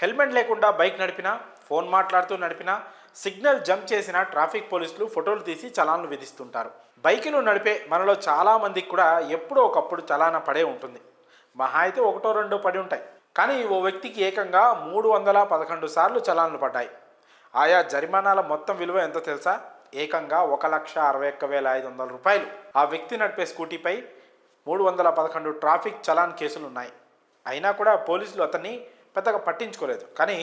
Helmet లేకుండా bike నడిపినా, phone మాట్లాడుతూ నడిపినా, signal jump చేసిన ట్రాఫిక్ పోలీసులు ఫోటోలు తీసి చలాన్లు విధిస్తుంటారు. బైకులు నడిపే మనలో చాలామందికి కూడా ఎప్పుడో ఒకప్పుడు చలానా పడే ఉంటుంది. మహా అయితే ఒకటో రెండో పడి ఉంటాయి. కానీ ఓ వ్యక్తికి ఏకంగా 311 సార్లు చలాన్లు పడ్డాయి. ఆయా జరిమానాల మొత్తం విలువ ఎంతో తెలుసా? ఏకంగా 1,61,500 రూపాయలు. ఆ వ్యక్తి నడిపే స్కూటీపై 311 ట్రాఫిక్ చలాన్ కేసులు ఉన్నాయి. అయినా కూడా పోలీసులు అతన్ని పెద్దగా పట్టించుకోలేదు. కానీ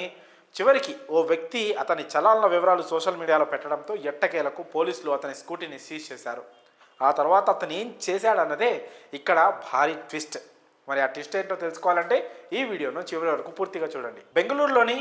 చివరికి ఓ వ్యక్తి అతని చలాన్ల వివరాలు సోషల్ మీడియాలో పెట్టడంతో ఎట్టకేలకు పోలీసులు అతని స్కూటీని సీజ్ చేశారు. ఆ తర్వాత అతను ఏం చేశాడన్నదే ఇక్కడ భారీ ట్విస్ట్. మరి ఆ ట్విస్ట్ ఏంటో తెలుసుకోవాలంటే ఈ వీడియోను చివరి వరకు పూర్తిగా చూడండి. బెంగళూరులోని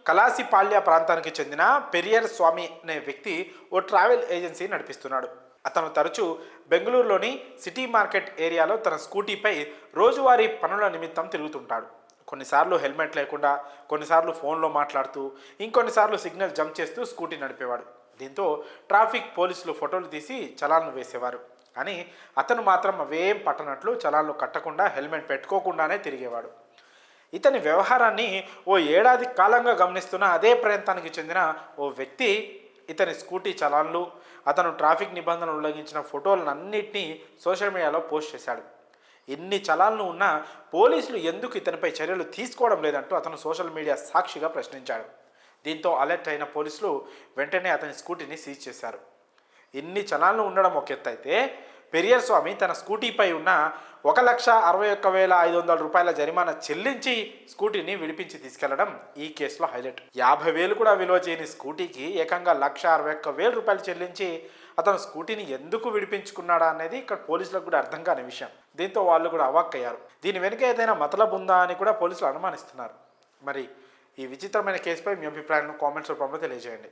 కలాసిపాళ్య ప్రాంతానికి చెందిన పెరియర్ స్వామి అనే వ్యక్తి ఓ ట్రావెల్ ఏజెన్సీ నడిపిస్తున్నాడు. అతను తరచూ బెంగళూరులోని సిటీ మార్కెట్ ఏరియాలో తన స్కూటీపై రోజువారీ పనుల నిమిత్తం తిరుగుతుంటాడు. కొన్నిసార్లు హెల్మెట్ లేకుండా, కొన్నిసార్లు ఫోన్లో మాట్లాడుతూ, ఇంకొన్నిసార్లు సిగ్నల్ జంప్ చేస్తూ స్కూటీ నడిపేవాడు. దీంతో ట్రాఫిక్ పోలీసులు ఫోటోలు తీసి చలాన్లు వేసేవారు. కానీ అతను మాత్రం అవేం పట్టనట్లు చలాన్లు కట్టకుండా హెల్మెట్ పెట్టుకోకుండానే తిరిగేవాడు. ఇతని వ్యవహారాన్ని ఓ ఏడాది కాలంగా గమనిస్తున్న అదే ప్రాంతానికి చెందిన ఓ వ్యక్తి ఇతని స్కూటీ చలాన్లు, అతను ట్రాఫిక్ నిబంధనలు ఉల్లంఘించిన ఫోటోలన్నింటినీ సోషల్ మీడియాలో పోస్ట్ చేశాడు. ఎన్ని చలాన్లు ఉన్నా పోలీసులు ఎందుకు ఇతనిపై చర్యలు తీసుకోవడం లేదంటూ అతను సోషల్ మీడియా సాక్షిగా ప్రశ్నించాడు. దీంతో అలర్ట్ అయిన పోలీసులు వెంటనే అతని స్కూటీని సీజ్ చేశారు. ఇన్ని చలాన్లు ఉండడం ఒక ఎత్తు అయితే, పెరియర్ స్వామి తన స్కూటీపై ఉన్న 1,61,500 రూపాయల జరిమానా చెల్లించి స్కూటీని విడిపించి తీసుకెళ్లడం ఈ కేసులో హైలైట్. 50,000 కూడా విలువ చేయని స్కూటీకి ఏకంగా 1,61,000 రూపాయలు చెల్లించి అతను స్కూటీని ఎందుకు విడిపించుకున్నాడా అనేది ఇక్కడ పోలీసులకు కూడా అర్థం కాని విషయం. దీంతో వాళ్ళు కూడా అవాక్కయ్యారు. దీని వెనుక ఏదైనా మతలబు ఉందా అని కూడా పోలీసులు అనుమానిస్తున్నారు. మరి ఈ విచిత్రమైన కేసుపై మీ అభిప్రాయాలను కామెంట్స్ రూపంలో తెలియజేయండి.